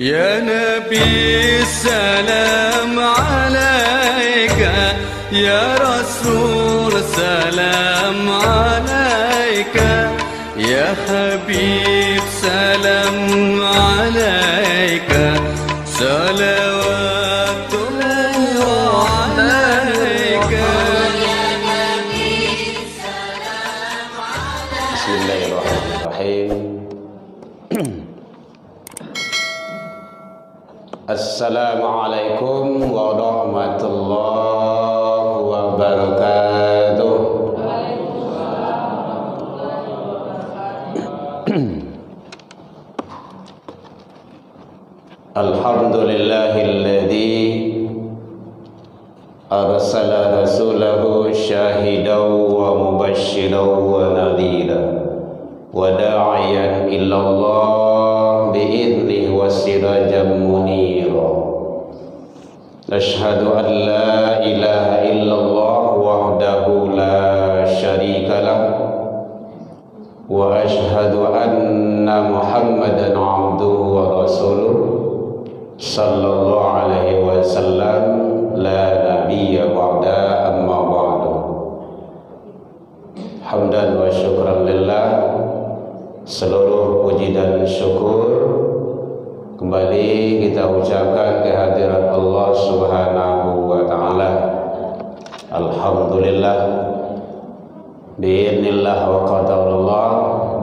يا نبي السلام عليك، يا رسول سلام عليك، يا حبيب سلام عليك، صلوات الله عليك. بسم الله الرحمن الرحيم. Assalamualaikum warahmatullahi wabarakatuh. Alhamdulillahilladzi arsala rasulahu syahidan wa mubasysyiran wa nadhiran wa da'iyan ilallah bi'idnihi wa sirajan munira. Asyhadu an la ilaha illallah wahdahu la syarika lah wa asyhadu anna Muhammadan abduhu wa rasuluh sallallahu alaihi wasallam la nabiyya ba'da amma ba'du. Hamdan wa syukran lillah, seluruh puji dan syukur kembali kita ucapkan kehadirat Allah Subhanahu wa taala. Alhamdulillah bi'idznillah wa qadarullah,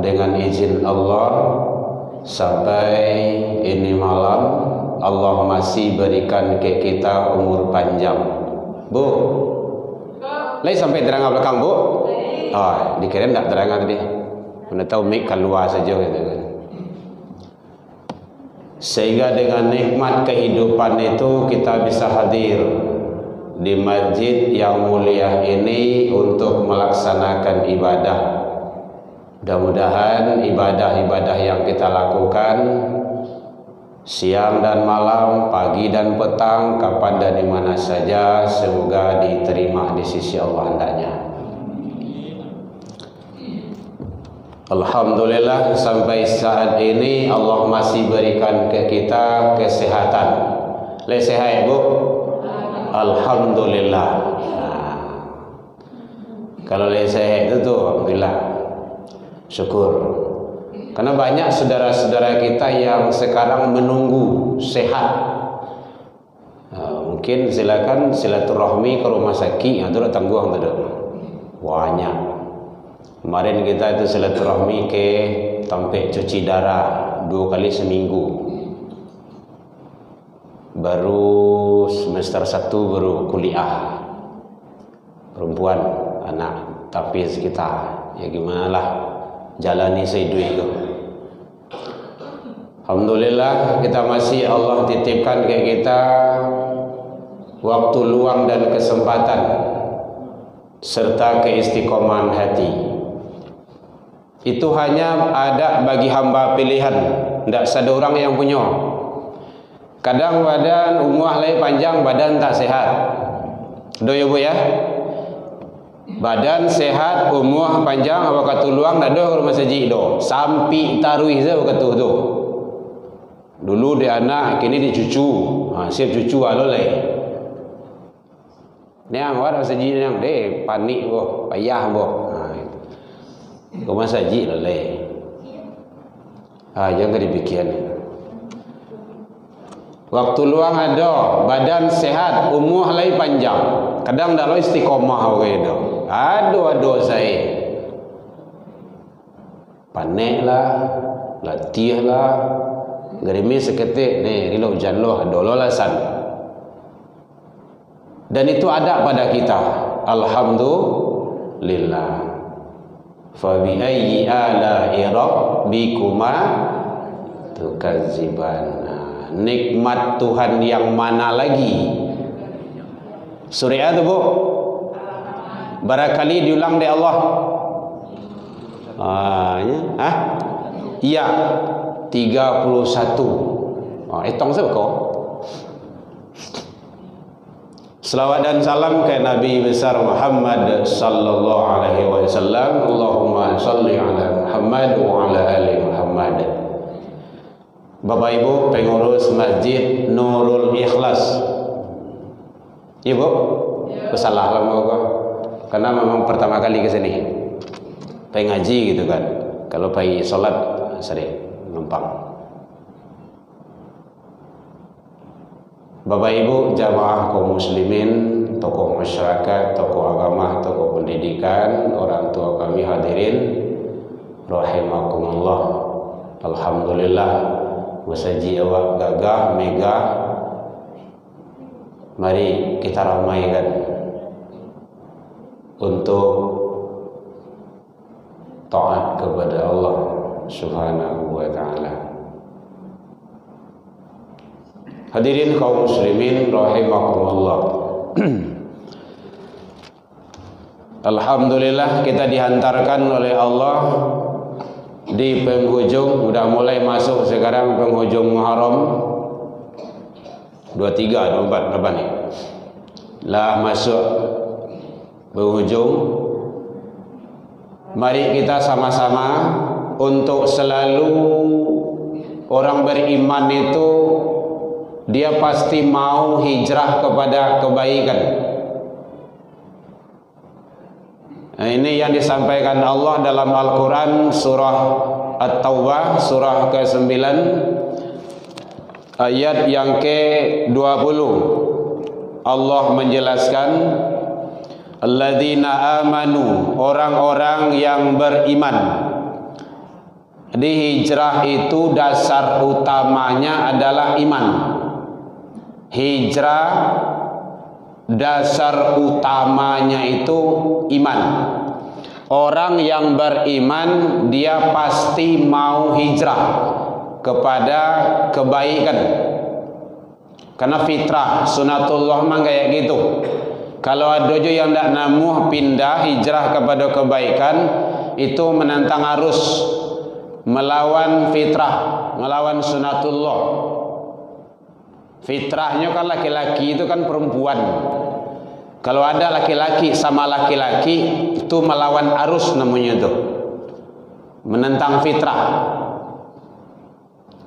dengan izin Allah sampai ini malam Allah masih berikan ke kita umur panjang. Bu, lagi sampai terangan belakang bu? Oh, dikira tak terangan tadi. Mana tahu mic keluar saja gitu kan. Sehingga dengan nikmat kehidupan itu kita bisa hadir di masjid yang mulia ini untuk melaksanakan ibadah. Mudah-mudahan ibadah-ibadah yang kita lakukan siang dan malam, pagi dan petang, kapan dan di mana saja, semoga diterima di sisi Allah hendaknya. Alhamdulillah sampai saat ini Allah masih berikan ke kita kesehatan. Sehat bu? Alhamdulillah. Nah, kalau sehat itu tuh alhamdulillah, syukur. Karena banyak saudara-saudara kita yang sekarang menunggu sehat. Nah, mungkin silakan silaturahmi ke rumah sakit atau tangguh tu. Banyak. Kemarin kita itu silaturahmi ke tempat cuci darah 2 kali seminggu. Baru semester 1 baru kuliah. Perempuan, anak, tapi kita ya gimana lah, jalani sehidup itu. Alhamdulillah kita masih Allah titipkan ke kita waktu luang dan kesempatan serta keistiqomahan hati. Itu hanya ada bagi hamba pilihan, tidak ada orang yang punya. Kadang badan umur lagi panjang, badan tak sehat. Do ya bu ya? Badan sehat, umur panjang, apa kata luang, tak ada rumah masjid do. Sampai taruih saja kata tu. Dulu dia anak, kini dia cucu. Siap cucu alo leh. Ni ang war masjid yang deh panik boh, payah boh. Rumah saji lelai. Jangan dibikin. Waktu luang ada, badan sehat, umur lagi panjang. Kadang dah lo istiqomah begitu. Aduh saya. Panik lah, latih lah, gerimis seketik ni, rilo hujan lo, ada alasan. Dan itu ada pada kita. Alhamdulillah. Fa bi ayyi ala'i rabbikuma tukadziban. Nikmat Tuhan yang mana lagi? Surah itu bu, barangkali diulang deh Allah. Iya 31. Etong siapa kau? Selawat dan salam ke Nabi besar Muhammad sallallahu alaihi wasallam. Allahumma salli ala Muhammad wa ala ali Muhammad. Bapak Ibu pengurus Masjid Nurul Ikhlas. Iya Bu? Salah lah mau kok. Karena memang pertama kali ke sini. Pengen ngaji gitu kan. Kalau pergi sholat sering numpang. Bapak Ibu jamaah kaum muslimin, tokoh masyarakat, tokoh agama, tokoh pendidikan, orang tua kami hadirin rahimakumullah. Alhamdulillah wasaji awak gagah megah. Mari kita ramaikan untuk taat kepada Allah Subhanahu wa taala. Hadirin kaum muslimin rahimakumullah. Alhamdulillah kita dihantarkan oleh Allah di penghujung, udah mulai masuk sekarang penghujung Muharram 23, 24 berapa nih? Lah masuk penghujung. Mari kita sama-sama untuk selalu orang beriman itu dia pasti mau hijrah kepada kebaikan. Nah, ini yang disampaikan Allah dalam Al-Quran surah At-Taubah surah ke-9 ayat yang ke-20. Allah menjelaskan alladzina amanu, orang-orang yang beriman. Di hijrah itu dasar utamanya adalah iman. Hijrah dasar utamanya itu iman. Orang yang beriman dia pasti mau hijrah kepada kebaikan. Karena fitrah sunatullah mah kayak gitu. Kalau ada yang tidak namuh pindah hijrah kepada kebaikan, itu menantang arus, melawan fitrah, melawan sunatullah. Fitrahnya kan laki-laki itu kan perempuan. Kalau ada laki-laki sama laki-laki itu melawan arus namanya itu, menentang fitrah.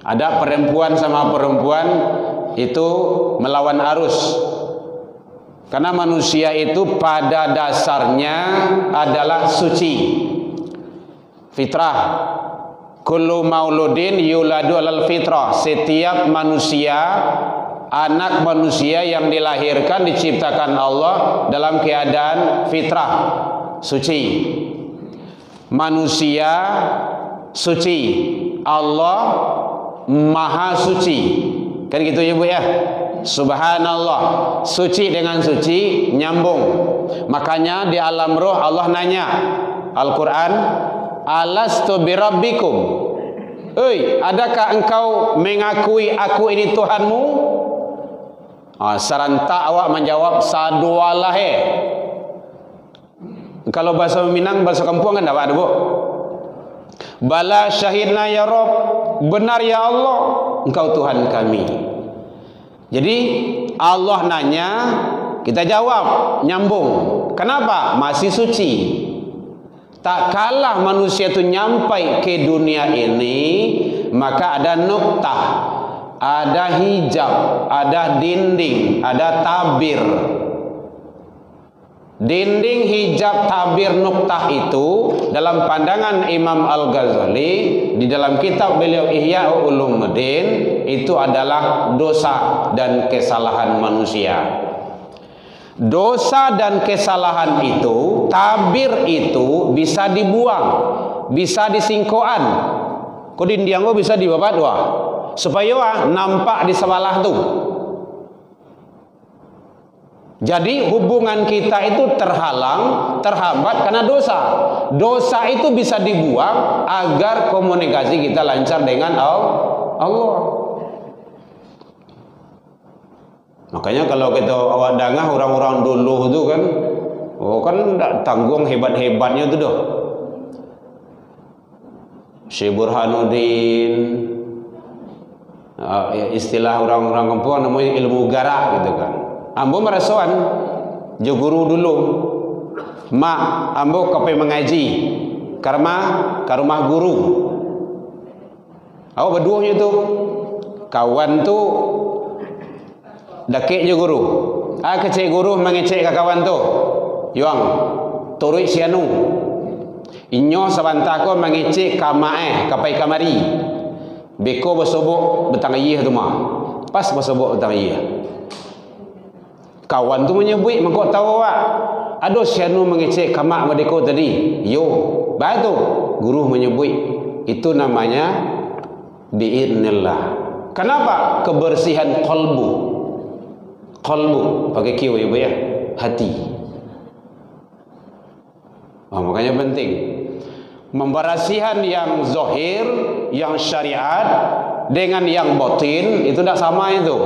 Ada perempuan sama perempuan itu melawan arus. Karena manusia itu pada dasarnya adalah suci. Fitrah. Kullu mauludin yuladu alal fitrah. Setiap manusia, anak manusia yang dilahirkan diciptakan Allah dalam keadaan fitrah, suci. Manusia suci, Allah maha suci. Kan gitu ya Bu ya? Subhanallah, suci dengan suci nyambung. Makanya di alam roh Allah nanya, Al-Quran, alastu birabbikum, adakah engkau mengakui aku ini Tuhanmu? Serentak awak menjawab sadualah. Kalau bahasa Minang, bahasa Kampung kan ada Bu. Bala syahidna ya Rabb, benar ya Allah engkau Tuhan kami. Jadi Allah nanya, kita jawab, nyambung. Kenapa? Masih suci. Tak kalah manusia itu nyampai ke dunia ini, maka ada nuktah, ada hijab, ada dinding, ada tabir. Dinding, hijab, tabir, nuktah itu dalam pandangan Imam Al-Ghazali di dalam kitab beliau Ihya Ulumuddin itu adalah dosa dan kesalahan manusia. Dosa dan kesalahan itu, tabir itu bisa dibuang, bisa disingkoan. Kok dindiang bisa dibabat wah, supaya nampak di sebelah tuh. Jadi hubungan kita itu terhalang, terhambat karena dosa. Dosa itu bisa dibuang agar komunikasi kita lancar dengan Allah. Makanya kalau kita awak dangah orang-orang dulu itu kan, kan tanggung hebat-hebatnya itu doh. Syekh Burhanuddin, istilah orang-orang kampung namanya ilmu garak gitu kan. Ambo merasakan jo guru dulu, mak ambo kape mengaji karena ke rumah guru. Awak berduanya tu kawan tu dakik je guru. Kecik guru mengecek ke kawan tu. Yuang, turut sianu. Inyo sabantah ko mengecek kamae kapai kamari. Beko bersobok betang ayah tu mah. Pas bersobok betang ayah. Kawan tu menyebut mengkau tahu awak. Aduh sianu mengecek kamak madeko tadi. Yo, batu. Guru menyebut itu namanya biidnillah. Kenapa? Kebersihan qalbu. Qalbu pakai Q ya, hati. Makanya penting memberasihan yang zahir, yang syariat dengan yang batin itu tidak sama itu.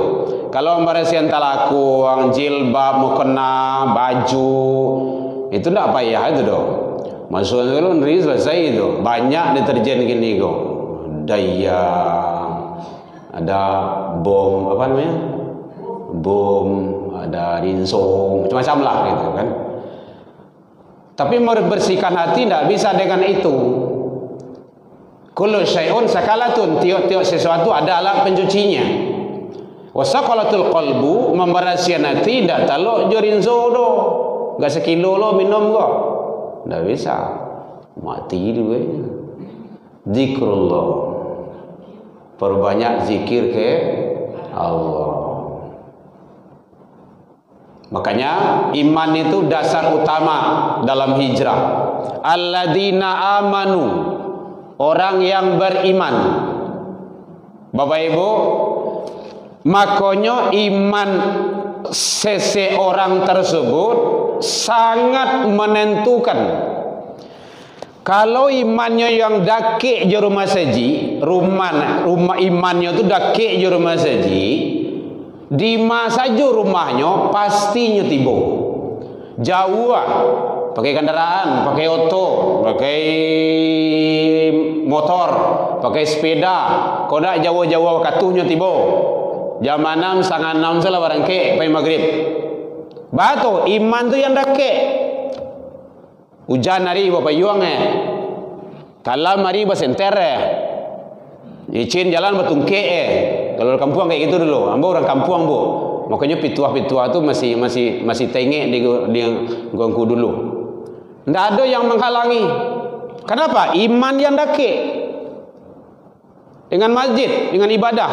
Kalau memberasihan talakung, jilbab, mukena, baju itu tidak payah itu dong. Maksudnya kalau neri selesai itu banyak deterjen gini kok. Daya, ada bom apa namanya? Bom, ada rinso, macam-macam lah gitu kan. Tapi membersihkan hati tidak bisa dengan itu. Kullu syai'un sakalatun, tiap-tiap sesuatu ada alat pencucinya. Wasaqalatul qalbu, membersihkan hati tidak taluk jorinzo do. Enggak sekilo lo minum kok. Tidak bisa. Mati juga. Zikrullah. Perbanyak zikir ke Allah. Makanya iman itu dasar utama dalam hijrah. Alladzina amanu, orang yang beriman. Bapak Ibu, makanya iman seseorang tersebut sangat menentukan. Kalau imannya yang dakik je rumah saji, rumah imannya itu dakik je rumah saji, di masa saja rumahnya pastinya tiba. Jauh pakai kendaraan, pakai oto, pakai motor, pakai sepeda. Kau nak jauh-jauh katuhnya tiba. Jam 6, setengah 6 salah barang ke pai maghrib. Batu iman tu yang dakik. Hujan hari bapak yuang kalam hari basenter icin jalan batungke Kalau di kampung kayak gitu dulu. Ambo orang kampung, Bu. Makanya pituah-pituah tu masih tengek di gongku dulu. Tidak ada yang menghalangi. Kenapa? Iman yang dakik dengan masjid, dengan ibadah.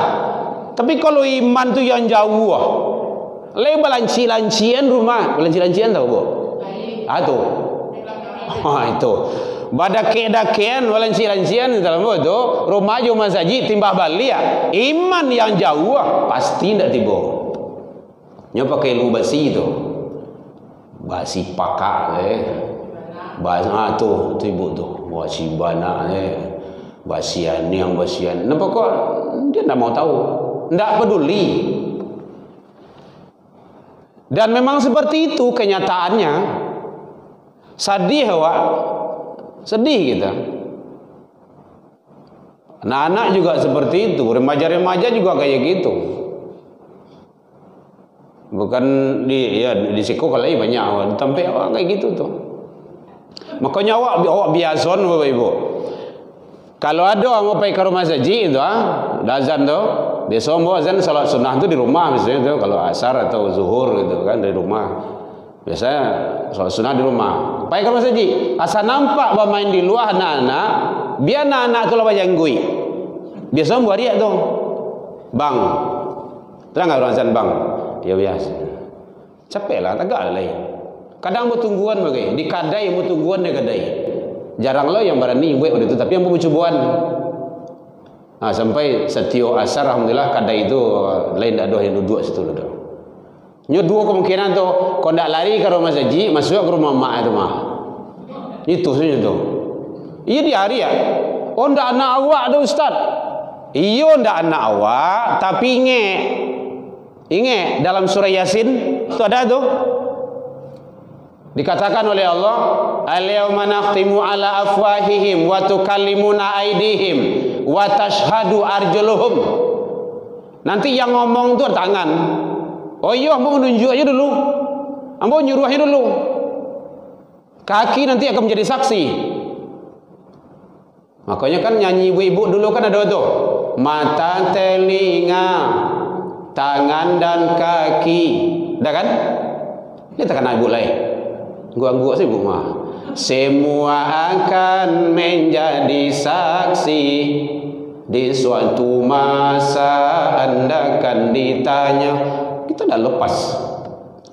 Tapi kalau iman tu yang jauh, lebar lanci-lancian rumah. Lanci-lancian tahu, Bu? Tu. Itu. Badake-dakean walanci-lancian dalam itu rumah jo masjid timbah balik ya. Iman yang jauh pasti tidak tiba. Nyo pakai lu basi itu. Basi pakak Basa tu ibu tu. Basi bana basian yang basian. Nampak kok dia tidak mau tahu. Tidak peduli. Dan memang seperti itu kenyataannya. Sedih awak. Sedih kita. Anak-anak juga seperti itu. Remaja-remaja juga kayak gitu. Bukan di siko kalau banyak awak. Sampai awak kayak gitu tuh. Makanya awak biason Bapak Ibu. Kalau ada mau pergi ke rumah saji itu azan tu. Biasa mau azan salat sunnah tu di rumah misalnya tu. Kalau asar atau zuhur gitu kan dari rumah. Biasanya salat sunnah di rumah. Pergi ke rumah saji. Asal nampak bermain di luar anak-anak, biar anak-anak tu lah janggui. Biasa buat dia tu. Bang. Terang enggak orang azan bang? Ya biasa. Capeklah, tagak lain. Kadang bertungguan bagi. Di kadai bertungguan di kadai. Jarang lo yang berani buat itu, tapi yang bercubuan. Sampai setiap asar alhamdulillah kadai itu lain tak ada yang duduk situ ada. Nyo dua kemungkinan tu, kau ndak lari ke rumah saji, masuk ke rumah mak itu mah. Itu saja tu. Iya di hari ya. Oh ndak anak awak tu ustaz. Iyo ndak anak awak, tapi ingat dalam surah Yasin itu ada tu. Dikatakan oleh Allah, al-yauma nakhtimu ala afwahihim wa tukallimuna aydihim wa tashhadu arjuluhum. Nanti yang ngomong tu tangan. Oh iya, ambo menunjuk aja dulu. Ambo nyuruh aja dulu. Kaki nanti akan menjadi saksi. Makanya kan nyanyi ibu-ibu dulu kan ada tu. mata, telinga, tangan dan kaki. Dah kan? Ini tekan ibu lain. Gua sih bu mah. Semua akan menjadi saksi di suatu masa Anda akan ditanya. Kita dah lepas.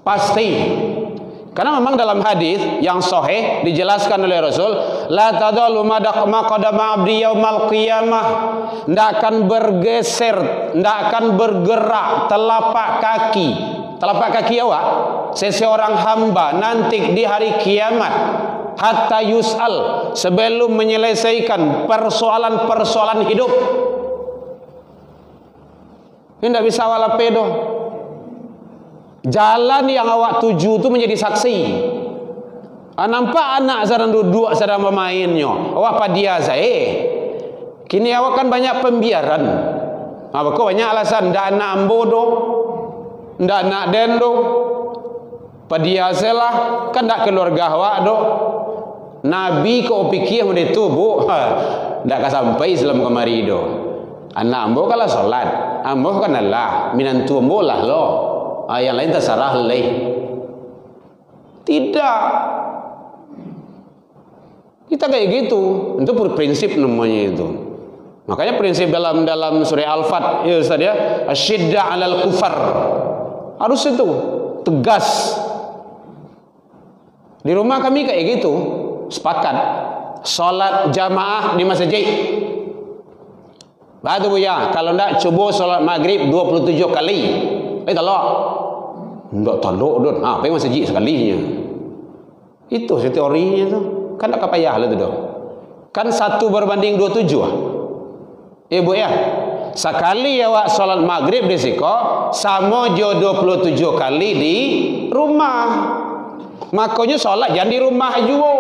Pasti. Karena memang dalam hadis yang sahih dijelaskan oleh Rasul, la tadallu maqadama abdi yaumal qiyamah. Tidak akan bergeser, tidak akan bergerak telapak kaki awak seseorang hamba nanti di hari kiamat hatta yus'al, sebelum menyelesaikan persoalan-persoalan hidup. Ini tidak bisa wala pedo. Jalan yang awak tuju itu menjadi saksi. Nampak anak sedang duduk sedang bermainnya, awak padia saya. Kini awak kan banyak pembiaran. Kok banyak alasan, ndak nak bodoh, ndak nak dendo. Padia selah kan ndak keluarga awak do. Nabi kau pikir benda tu bu, ndak sampai Islam kemari do. Anak ambo kalau solat, ambo kan Allah, minantu ambo lah lo. Yang lain terserah leh. Tidak. Kita kayak gitu. Itu prinsip namanya itu. Makanya prinsip dalam surah Al-Fat, ya Ustaz ya, asyidda 'alal kufar. Harus itu tegas. Di rumah kami kayak gitu, sepakat. Salat jamaah di masjid. Batu buya, kalau ndak coba salat maghrib 27 kali. Talak. Ndak talak dot. Apa yang masjid sekalinya. Itu teorinya tu. Kan tak payah lah tu dah. Kan 1 berbanding 27 ah. Bu ya. Sekali awak salat maghrib di siko sama jo 27 kali di rumah. Makanya salat jangan di rumah juga.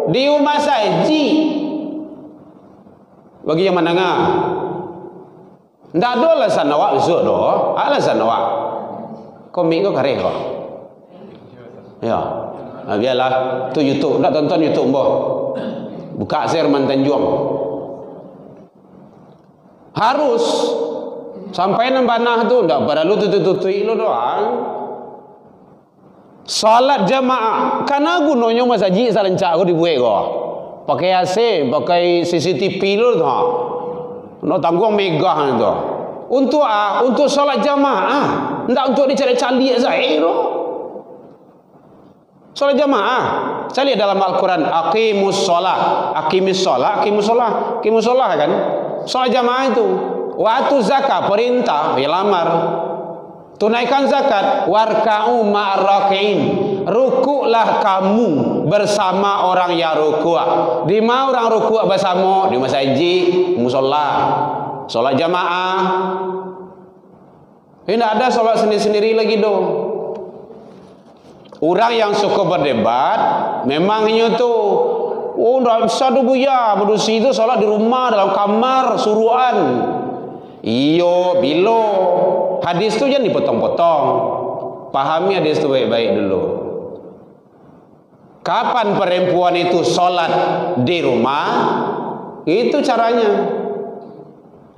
Di rumah saja. Bagi yang menengah. Ndak ada alasan awak usuk doh. Alasan awak. Komik kau kareh kau. Ya. Biarlah tu YouTube, nak tonton YouTube boh. Buka Serman Tanjung. Harus sampai nembanah tu ndak perlu tutui lo doang. Salat jamaah karena gunanya masjid salencak ko dibuat ko. Pakai AC, pakai CCTV lo tu. No tanggung megah tu. Untuk salat jamaah. Tidak untuk dicari-cari saya tu. Salat jamaah. Saya lihat dalam Al-Quran, aqimus sholah kan. Salat jamaah itu. Waktu zakat perintah, lamar. Tunaikan zakat, warka'u ma'arraki'in. Rukuklah kamu bersama orang yang rukuk. Di mana orang rukuk bersama? Di masjid, musola. Salat jamaah. Tidak ada salat sendiri-sendiri lagi dong. Orang yang suka berdebat memangnya tu ndak bisa tu buya berusi itu salat di rumah dalam kamar suruhan. Iyo bilo. Hadis tu jangan dipotong-potong. Pahami hadis tu baik-baik dulu. Kapan perempuan itu salat di rumah? Itu caranya.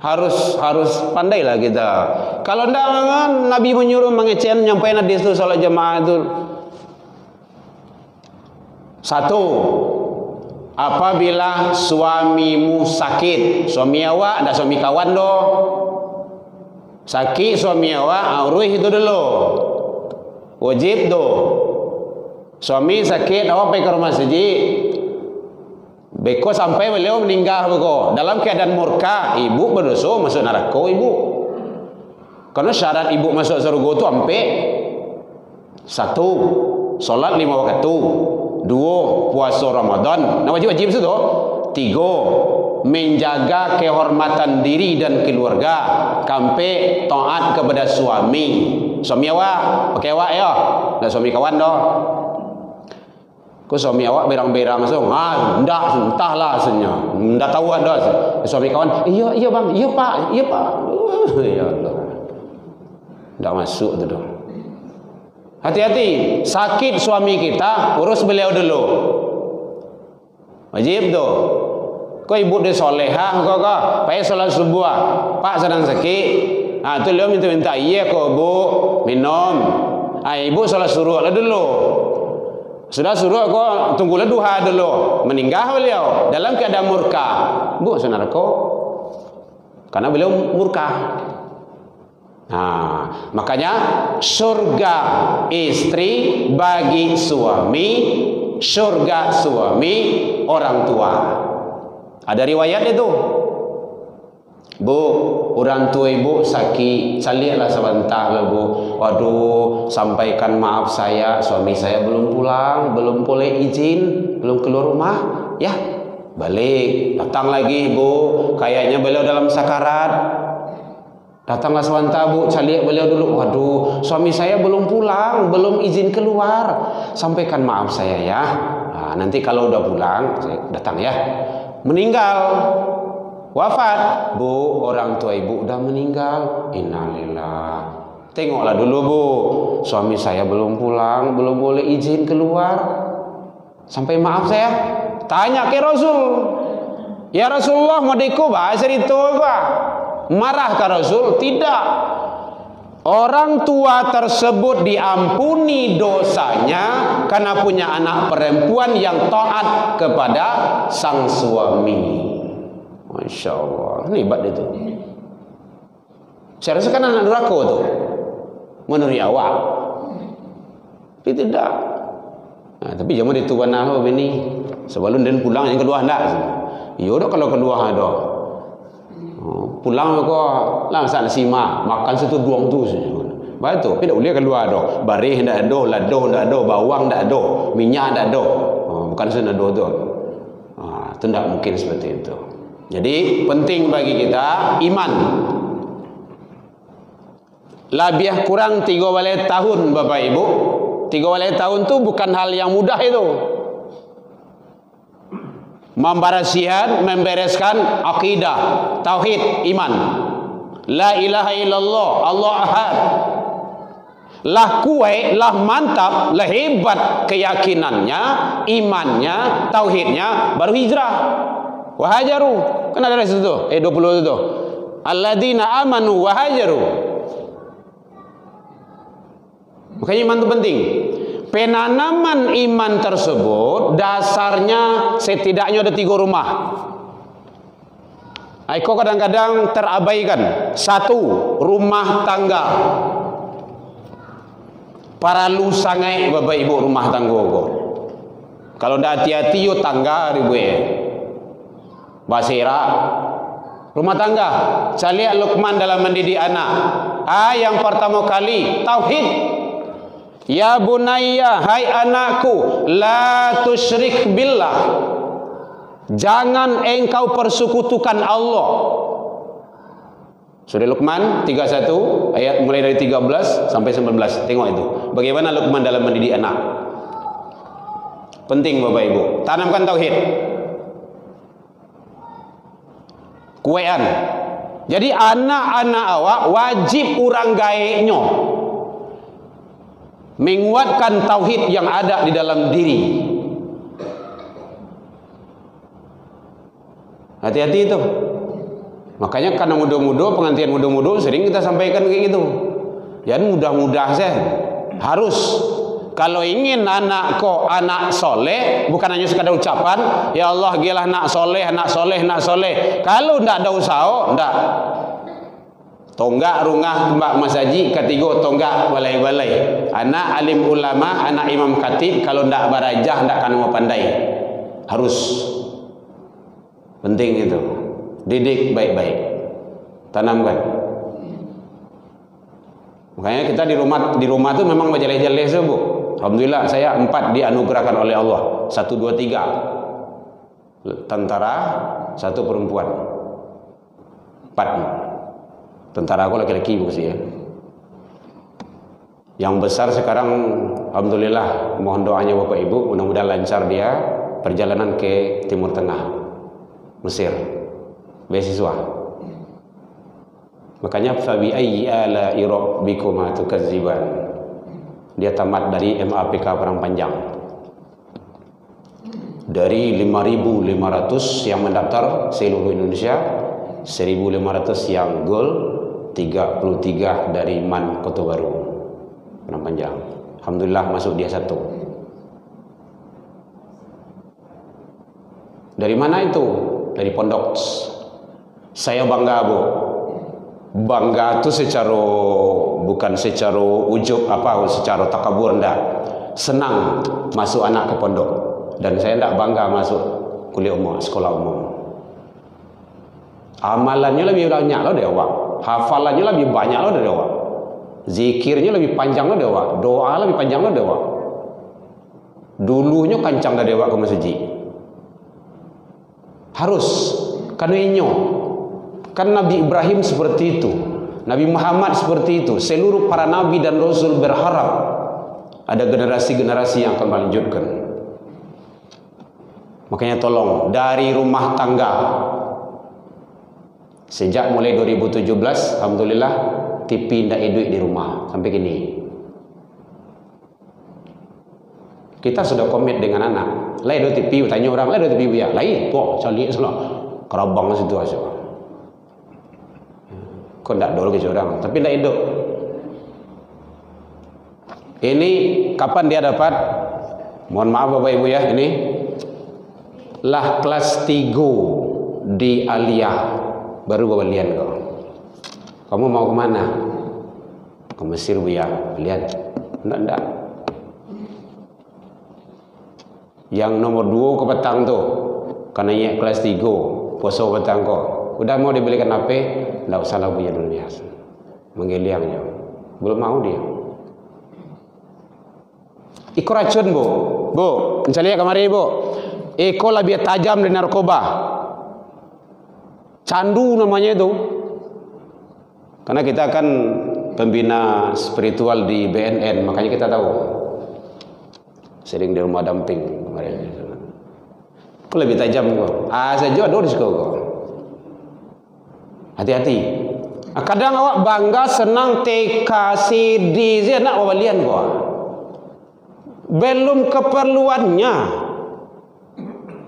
Harus pandailah kita. Kalau ndak kan Nabi menyuruh mengecen nyampein hadis tu salat jamaah itu. 1. Apabila suamimu sakit, suami awak ada suami kawan doh. Sakit suami awak, ruih itu dulu. Wajib doh. Suami sakit awak pergi ke rumah masjid. Beko sampai beliau meninggal beko dalam keadaan murka, ibu berdosa masuk neraka ibu. Karena syarat ibu masuk surga itu ampe 1. Salat 5 waktu. 2. Puasa Ramadan. Nah wajib itu. 3. Menjaga kehormatan diri dan keluarga. Kampe taat kepada suami. Suami awak, pakai awak ya. Dan suami kawan doh. Kau suami awak berang-berang so, ndak entahlah senyap, ndak tahu ada. Suami kawan, iya bang, iya pak, ya Allah, ndak masuk tu doh. Hati-hati, sakit suami kita, urus beliau dulu. Wajib tu. Kok ibu dia solehah kok payah sholat subuh. Pak sedang sakit. Ah tu dia minta iya kok bu minum. Ah ibu sholat suruh lah dulu. Sudah suruh kok tunggulah duha dulu. Meninggal beliau dalam keadaan murka. Bu saudara kok karena beliau murka. Nah, makanya surga istri bagi suami, surga suami orang tua. Ada riwayat itu. Bu, orang tua ibu sakit, calilah sebentar lah bu. Waduh, sampaikan maaf saya, suami saya belum pulang, belum boleh izin, belum keluar rumah. Ya, balik, datang lagi bu. Kayaknya beliau dalam sakarat. Datanglah sebentar bu, caliak beliau dulu. Waduh, suami saya belum pulang, belum izin keluar. Sampaikan maaf saya ya. Nah, nanti kalau udah pulang, saya datang ya. Meninggal, wafat. Bu, orang tua ibu udah meninggal. Innalillah. Tengoklah dulu bu, suami saya belum pulang, belum boleh izin keluar. Sampai maaf saya. Tanya ke Rasul. Ya Rasulullah, madiku bahasa itu apa? Marahkah Rasul? Tidak. Orang tua tersebut diampuni dosanya karena punya anak perempuan yang taat kepada sang suami. Masya Allah, ini hebat itu. Saya rasa kan anak neraka itu menurut awak. Tapi tidak. Nah, tapi jangan dituan apa ini. Sebelum dan pulang yang kedua hendak. Ya udah kalau kedua ada. Pulang kok langsung sima makan situ duang tu saja. Baik tu, tidak boleh keluar dah. Barih ndak ada, lado ndak ada, bawang ndak ada, minyak ndak ada. Bukan sana ada tu. Itu tidak mungkin seperti itu. Jadi penting bagi kita iman. Lebih kurang 3 walai tahun Bapak Ibu. 3 walai tahun tu bukan hal yang mudah itu. Membereskan akidah, tauhid, iman. La ilaha illallah, Allah ahad. Lah kuat, lah mantap, lah hebat keyakinannya, imannya, tauhidnya, baru hijrah. Wahajaru. Kan ada di situ 20 itu. Alladzina amanu wahajaru. Makanya iman itu penting. Penanaman iman tersebut dasarnya setidaknya ada 3 rumah. Aiko kadang-kadang terabaikan. 1, rumah tangga. Para lu sangai Bapak Ibu rumah tangga kok. Kalau ndak hati-hati yo tangga ribu Basira. Rumah tangga. Caliak Luqman dalam mendidik anak. Yang pertama kali tauhid. Ya bunayya, hai anakku, la tusyrik billah. Jangan engkau persekutukan Allah. Surah Luqman 31 ayat mulai dari 13 sampai 19. Tengok itu. Bagaimana Luqman dalam mendidik anak. Penting Bapak Ibu, tanamkan tauhid. Kuean. Jadi anak-anak awak wajib urang gaenyo menguatkan tauhid yang ada di dalam diri. Hati-hati itu. Makanya karena muda-muda, pengantian muda-muda sering kita sampaikan kayak gitu. Jangan mudah-mudah saya. Harus. Kalau ingin anak kok anak soleh, bukan hanya sekadar ucapan, ya Allah gilah nak soleh, nak soleh, nak soleh. Kalau ndak ada usaha, ndak. Tonggak rungah mbak masaji ketiga tonggak balai-balai. Anak alim ulama, anak imam khatib kalau ndak barajah ndak kan mau pandai. Harus penting itu. Didik baik-baik. Tanamkan. Makanya kita di rumah tuh memang berjeleh-jeleh Bu. Alhamdulillah saya 4 dianugerahkan oleh Allah. 1 2 3. Tentara, 1 perempuan. 4. Tentara aku laki-laki sih ya. Yang besar sekarang alhamdulillah, mohon doanya Bapak Ibu, mudah-mudahan lancar dia perjalanan ke Timur Tengah, Mesir, beasiswa. Makanya fabi ayyi ala'i rabbikuma tukazziban. Dia tamat dari MAPK Perang Panjang. Dari 5.500 yang mendaftar seluruh Indonesia, 1.500 yang gold, 33 dari MAN Kota Baru Padang Panjang. Alhamdulillah masuk dia 1. Dari mana itu? Dari pondok. Saya bangga, Bu. Bangga itu secara, bukan secara ujub apa, secara takabur, enggak. Senang masuk anak ke pondok. Dan saya enggak bangga masuk kuliah umum, sekolah umum. Amalannya lebih banyak loh dari awak. Hafalannya lebih banyak loh dari awak. Zikirnya lebih panjang loh dari awak. Doa lebih panjang loh dari awak. Dulunya kancang dari awak ke masjid. Harus. Kanuinyo. Kan Nabi Ibrahim seperti itu, Nabi Muhammad seperti itu. Seluruh para nabi dan rasul berharap ada generasi-generasi yang akan melanjutkan. Makanya tolong dari rumah tangga. Sejak mulai 2017, alhamdulillah TV tidak duit di rumah sampai kini. Kita sudah komit dengan anak. Lain do TV, tanya orang, lain do TV ya. Lain, tuh cari salah. Kerabang situ aja. Kok tidak dulu ke orang, tapi tidak hidup. Ini kapan dia dapat? Mohon maaf Bapak Ibu ya, ini lah kelas 3 di Aliyah baru bawa lian kau. Kamu mau kemana? Ke Mesir Bu ya, lihat. Enggak. Yang nomor 2 ke petang tuh, karena ia kelas 3, poso petang kau. Udah mau dibelikan HP, enggak usah lah punya dulu dia. Menggeliangnya. Belum mau dia. Iko racun, Bu. Bu, misalnya kemarin Bu. Iko lebih tajam dari narkoba. Candu namanya itu. Karena kita kan pembina spiritual di BNN, makanya kita tahu. Sering di rumah damping kemarin. Kok lebih tajam kok. Saja ada di sekolah. Hati-hati. Kadang awak bangga senang TK, CD, saya nak walian kok. Belum keperluannya.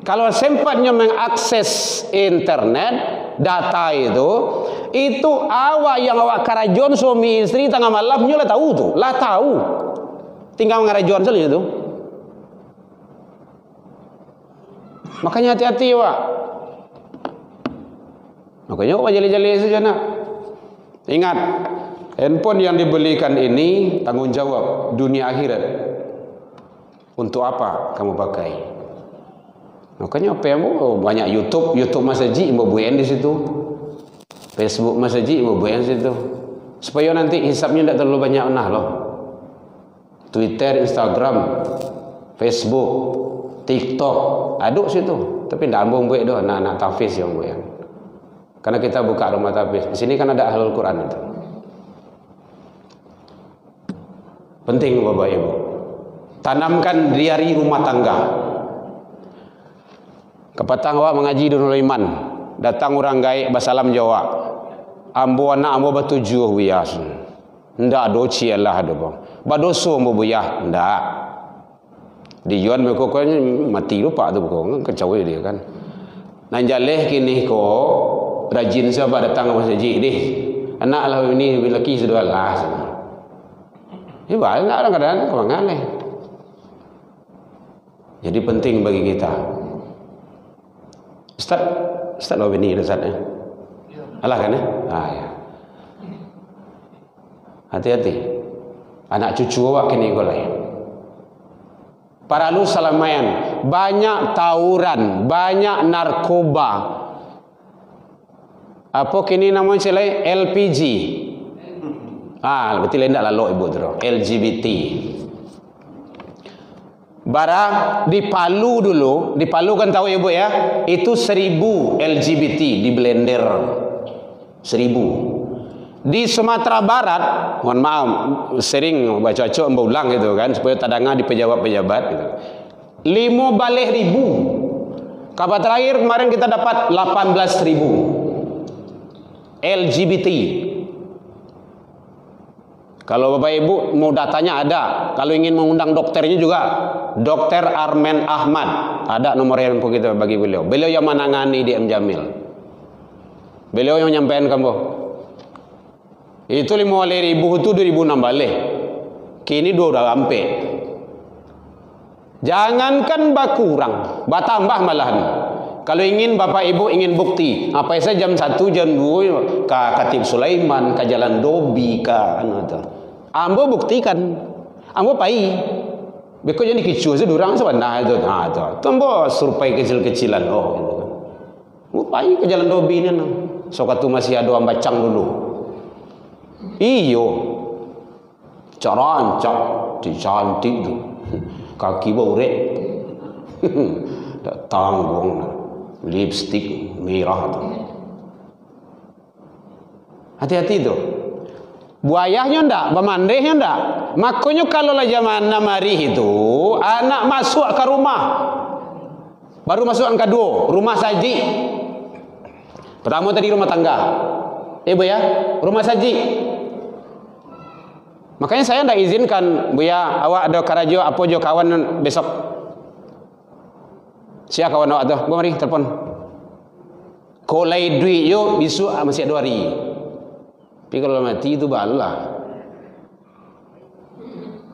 Kalau sempatnya mengakses internet, data itu awak yang awak karajon suami istri tengah malamnya lah tahu tuh, lah tahu. Tinggal ngarajon saja itu. Makanya hati-hati Wak. Makanya awak jeli-jeli saja nak. Ingat, handphone yang dibelikan ini tanggung jawab dunia akhirat. Untuk apa kamu pakai? Makanya apa yang banyak YouTube masjid mau buayan di situ. Facebook masjid mau buayan di situ. Supaya nanti hisapnya tidak terlalu banyak loh. Twitter, Instagram, Facebook, TikTok, aduk situ. Tapi tidak ambung buat doh anak-anak tafiz yang buayan. Karena kita buka rumah tafiz. Di sini kan ada ahlul Quran itu. Penting Bapak Ibu. Tanamkan dari rumah tangga. Kepatang awak mengaji Nurul Iman. Datang orang gaib basalam jawab. Ambo anak ambo batujuh buyas. Ndak doci Allah ada bang. Badoso ambo buyah ndak. Dijuan mereka kan mati lupa tu bukan kacau dia kan. Nanjaleh kini ko rajin sahabat datang ke masjid deh. Anak lah ini lelaki sudah lah. Ini banyak orang kadang kemangan leh. Jadi penting bagi kita. Ustaz lo ini Ustaz ya. Alah kan ya? Ya. Hati-hati. Anak cucu awak kini golai. Para lu salamayan, banyak tawuran, banyak narkoba. Apa kini namanya celai LPG. Betul tidak lalu ibu terus. LGBT. Barang di Palu dulu, di Palu kan tahu ibu ya, itu 1000 LGBT di blender, 1000. Di Sumatera Barat, mohon maaf, sering baca cocok ulang gitu kan, supaya tadanga di pejabat-pejabat gitu. 15.000. Kabar terakhir kemarin kita dapat 18.000 LGBT. Kalau Bapak Ibu mau datanya ada. Kalau ingin mengundang dokternya juga, Dr. Armen Ahmad. Ada nomor handphone kita bagi beliau. Beliau yang menangani di M Jamil. Beliau yang menyampaikan kamu. Itu 5.000 itu 2006 balik. Kini 2 udah sampai. Jangankan berkurang, bertambah malahan. Kalau ingin Bapak Ibu ingin bukti, apa saja jam 1, jam 2 ke Khatib Sulaiman, ke Jalan Dobi, ke anu tu. Ambo buktikan. Ambo pai. Beko jadi kicu sedurang sebenarnya itu. Ha tu. Ambo survei kecil-kecilan oh gitu kan. Ambo pai ke Jalan Dobi ni nah. So katu masih ada orang bacang dulu. Iyo. Carancak dicantik tu. Kaki borek. Tak tanggung. Lipstick merah tu. Hati-hati tu. Buayahnya ndak, pemandehnya ndak. Makanya kalau lah zaman mari itu anak masuk ke rumah, baru masuk yang kedua, rumah saji. Pertama tadi rumah tangga. Bu ya, rumah saji. Makanya saya ndak izinkan Bu ya, awak ada karajo apa jo kawan besok. Siapa kawan awak tu? Bu mari telepon. Kolai duit yo besok masih 2 hari. Tapi kalau mati itu balah.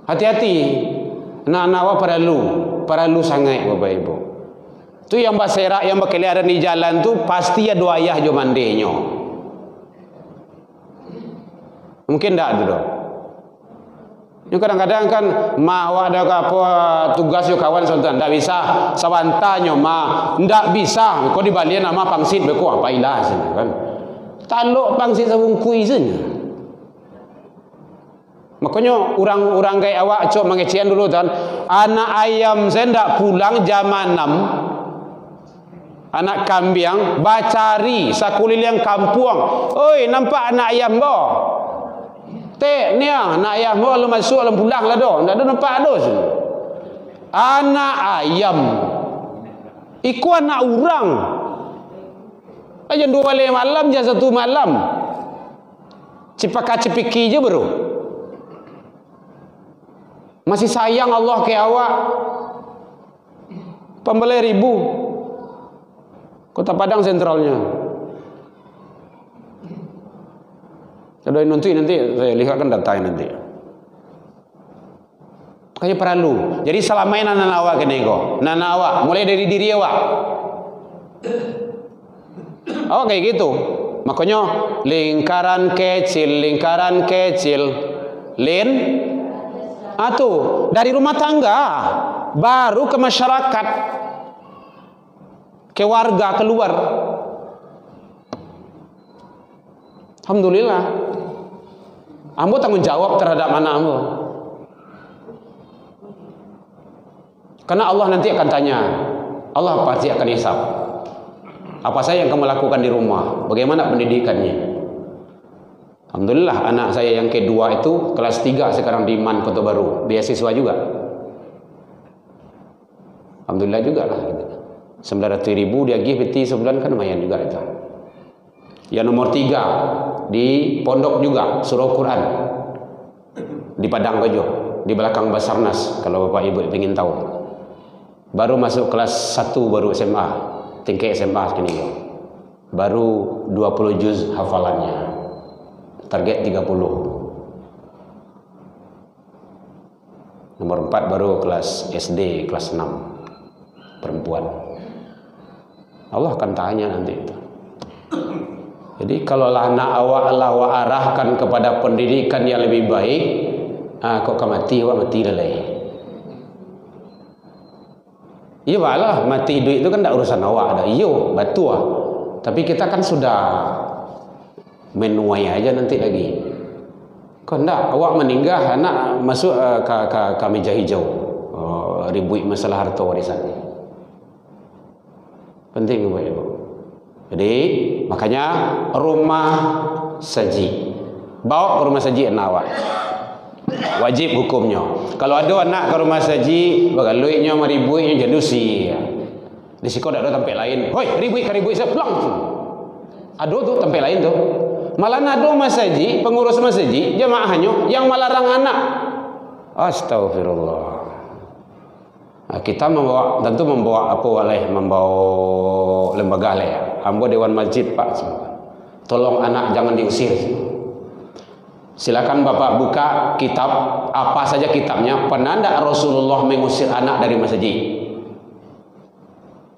Hati-hati. Anak-anak awak perlu sangat Bapak Ibu. Tu yang berserak, yang berkeliaran di jalan tu pasti ada ayah jo mandehnya. Mungkin tak tu doh. Ini kadang-kadang kan awak ada apa tugas yo kawan sultan tak bisa sawantanya ndak bisa. Kau di Bali nama pangsit beko apa ilah sini kan. Taluk pangsit sabungkui saja. Makanya orang-orang kayak awak cok mengecian dulu kan. Anak ayam saya ndak pulang jam 6. Anak kambing bacari sakuliling kampung. Oi nampak anak ayam bo. Tek ni anak ayam bo lu masuk lu pulang lah doh. Ndak ada nampak dos. Anak ayam. Iku anak orang. Jam 2 malam, jam 1 malam. Cipaka cipiki je bro. Masih sayang Allah ke awak. Pembeli 1000. Kota Padang sentralnya. Kalau nanti saya lihatkan datanya nanti. Kayak perlu. Jadi selamain anak awak kene kok. Anak awak mulai dari diri awak. Oh kayak gitu. Makanya lingkaran kecil, atuh dari rumah tangga baru ke masyarakat, ke warga keluar. Alhamdulillah. Ambo tanggung jawab terhadap anak ambo. Karena Allah nanti akan tanya. Allah pasti akan hisab. Apa saja yang kamu lakukan di rumah? Bagaimana pendidikannya? Alhamdulillah anak saya yang kedua itu kelas 3 sekarang di Man Kota Baru, beasiswa juga. Alhamdulillah juga lah gitu. 900.000 dia give peti sebulan kan lumayan juga itu. Yang nomor 3 di pondok juga surau Quran di Padang Bajo, di belakang Basarnas kalau Bapak Ibu ingin tahu. Baru masuk kelas 1 baru SMA. Tingkat SMA kini baru 20 juz hafalannya, target 30. Nomor 4 baru kelas SD kelas 6 perempuan. Allah akan tanya nanti itu. Jadi kalau anak awak arahkan kepada pendidikan yang lebih baik, kok mati awak mati lalai. Iya balah mati duit itu kan tak urusan awak ada. Iyo batu ah. Tapi kita kan sudah menuai aja nanti lagi. Kau ndak awak meninggal anak masuk ke meja hijau. Ribut masalah harta warisan. Penting Bapak Ibu. Jadi makanya rumah saji. Bawa ke rumah saji anak awak. Wajib hukumnya. Kalau ada anak ke rumah saji, bagaluinya maribuinya jalusi. Di siko ada tempat lain. Hoi, ribui saya pulang. Ada tu tempat lain tu. Malah nado masjid, pengurus masjid, jamaahnya yang melarang anak. Astagfirullah. Nah, kita tentu membawa apa oleh membawa lembaga le. Ambo dewan masjid Pak. Tolong anak jangan diusir. Silakan Bapak buka kitab apa saja kitabnya. Pernah enggak Rasulullah mengusir anak dari masjid?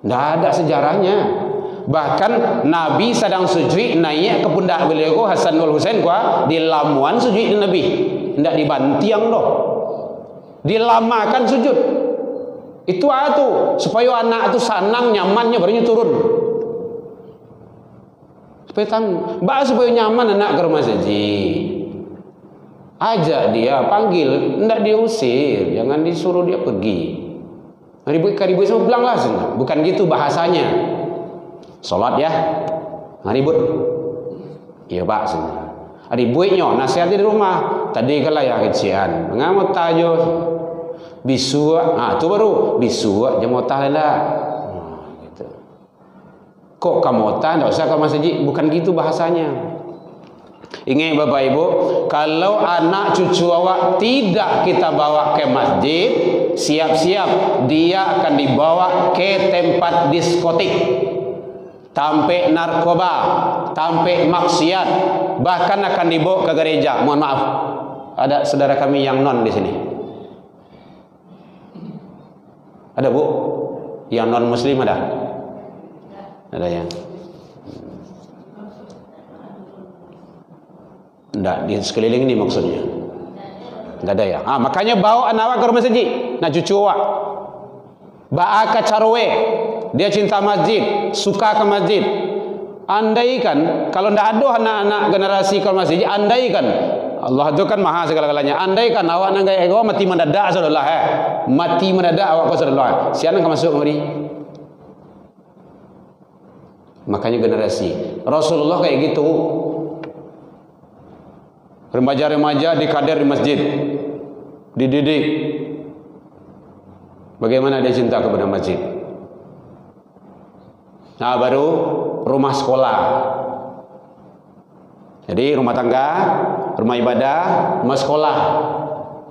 Tidak ada sejarahnya. Bahkan Nabi sedang sujud naik ke pundak beliau Hasanul Husain kuah di lamuan sujud Nabi. Tidak dibantiang doh. Dilamakan sujud. Itu atuh supaya anak itu senang nyamannya barunya turun. Supaya nyaman anak ke rumah masjid. Ajak dia, panggil, tidak diusir, jangan disuruh dia pergi. Ribut-ribut semua pulang lah, bukan gitu bahasanya. Sholat ya, ribut. Iya Pak, ributnya nasihatnya di rumah. Tadi kalau ya kecian, mengamuk tajo, bisu, itu baru bisu, jamotah lah. Gitu. Kok kamu tak? Tidak usah ke masjid, bukan gitu bahasanya. Ingat Bapak Ibu, kalau anak cucu awak tidak kita bawa ke masjid, siap-siap dia akan dibawa ke tempat diskotik, sampai narkoba, sampai maksiat, bahkan akan dibawa ke gereja. Mohon maaf, ada saudara kami yang non di sini. Ada Bu? Yang non muslim ada? Ada ya? Enggak, di sekeliling ini maksudnya. Enggak ada ya. Makanya bawa anak awak ke rumah masjid. Nah cucu awak. Ba'a ke carwe. Dia cinta masjid, suka ke masjid. Andaikan kalau enggak ada anak-anak generasi ke masjid, andaikan Allah itu kan maha segala-galanya. Andaikan awak nang gaya mati mendadak saudara mati mendadak awak kau saudara. Siapa yang masuk mari? Makanya generasi Rasulullah kayak gitu. Remaja-remaja dikader di masjid, dididik. Bagaimana dia cinta kepada masjid. Nah baru rumah sekolah. Jadi rumah tangga, rumah ibadah, rumah sekolah.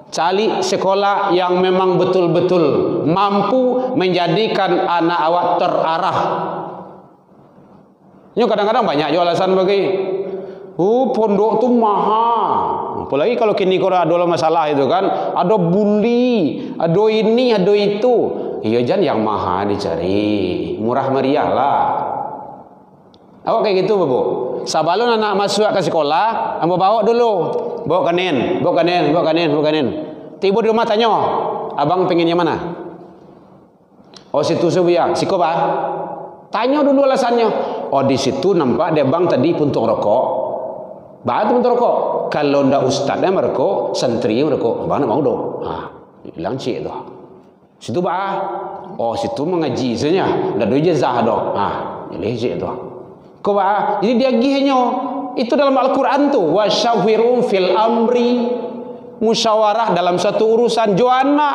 Cari sekolah yang memang betul-betul mampu menjadikan anak awak terarah. Ini kadang-kadang banyak juga alasan bagi pondok tu mahal. Apalagi kalau kini kau ada masalah itu kan, ada bully, ada ini, ada itu. Iya jangan yang mahal dicari, murah meriah lah. Awak kayak gitu Bu. Sabalun anak masuk ke sekolah, ambo bawa dulu, bawa kanin. Tiba di rumah tanya, abang pengennya mana? Oh situ sebiang, siko bah. Tanya dulu alasannya. Oh di situ nampak dia bang tadi puntung rokok. Baru puntung rokok. Kalau ndak ustaznya merokok, santri merokok, bang nak mau dong. Bilang cik tu. Situ bah. Oh situ mengaji saja. Ndak ada ijazah dong. Ini cik tu. Kau bah. Jadi dia gihnya. Itu dalam Al-Quran tu. Wasyawirum fil amri. Musyawarah dalam satu urusan. Joanna.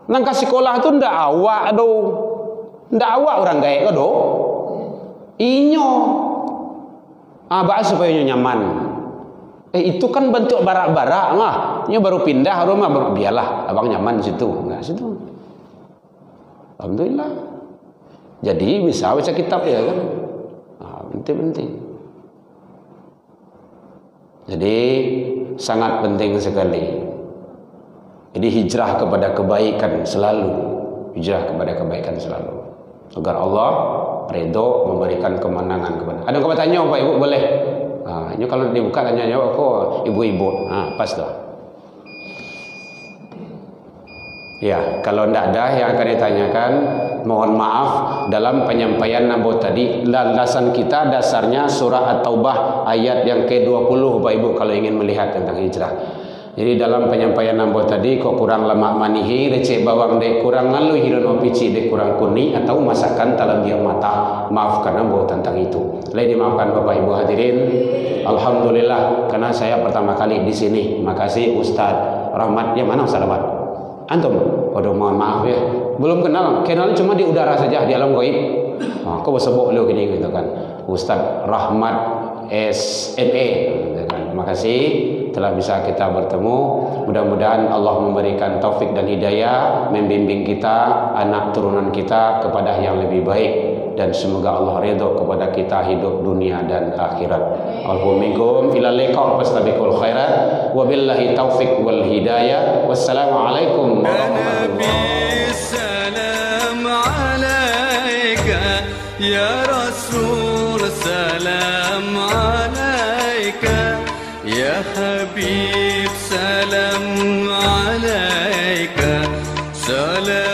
Nang kasih sekolah tu ndak awak do. Ndak awak orang gaya ke do. Inyo. Bahas supaya nyaman. Itu kan bentuk barak-barak mah. Nyo baru pindah rumah baru biarlah abang nyaman di situ. Enggak situ. Alhamdulillah. Jadi bisa baca kitab ya kan. Penting-penting. Jadi sangat penting sekali. Jadi hijrah kepada kebaikan selalu. Hijrah kepada kebaikan selalu. Agar Allah redho memberikan kemenangan kepada. Ada yang tanya Pak Ibu boleh? Ini kalau dibuka tanya aku ibu-ibu. Pas dah. Ya, kalau tidak ada yang akan ditanyakan, mohon maaf dalam penyampaian nabo tadi landasan kita dasarnya surah At-Taubah ayat yang ke-20 Bapak Ibu kalau ingin melihat tentang hijrah. Jadi dalam penyampaian nabo tadi kok kurang lemak manihi, receh bawang dek kurang lalu hidup pici dek kurang kuning atau masakan dalam dia mata. Maafkan nabo tentang itu. Boleh dimaafkan Bapak Ibu hadirin. Alhamdulillah karena saya pertama kali di sini. Makasih Ustaz Rahmat. Yang mana Ustaz Rahmat? Antum? Waduh mohon maaf ya. Belum kenal. Kenal cuma di udara saja di alam gaib. Kau bersebut lu gini gitu kan. Ustaz Rahmat SMA. Terima kasih telah bisa kita bertemu. Mudah-mudahan Allah memberikan taufik dan hidayah, membimbing kita, anak turunan kita kepada yang lebih baik, dan semoga Allah ridho kepada kita hidup dunia dan akhirat. Alhamdulillah ila liqa fastabiqul khairat wa billahi taufik wal hidayah. Wassalamualaikum warahmatullahi wabarakatuh. Ya Rasul salam alaika, ya Habib salam alaika, salam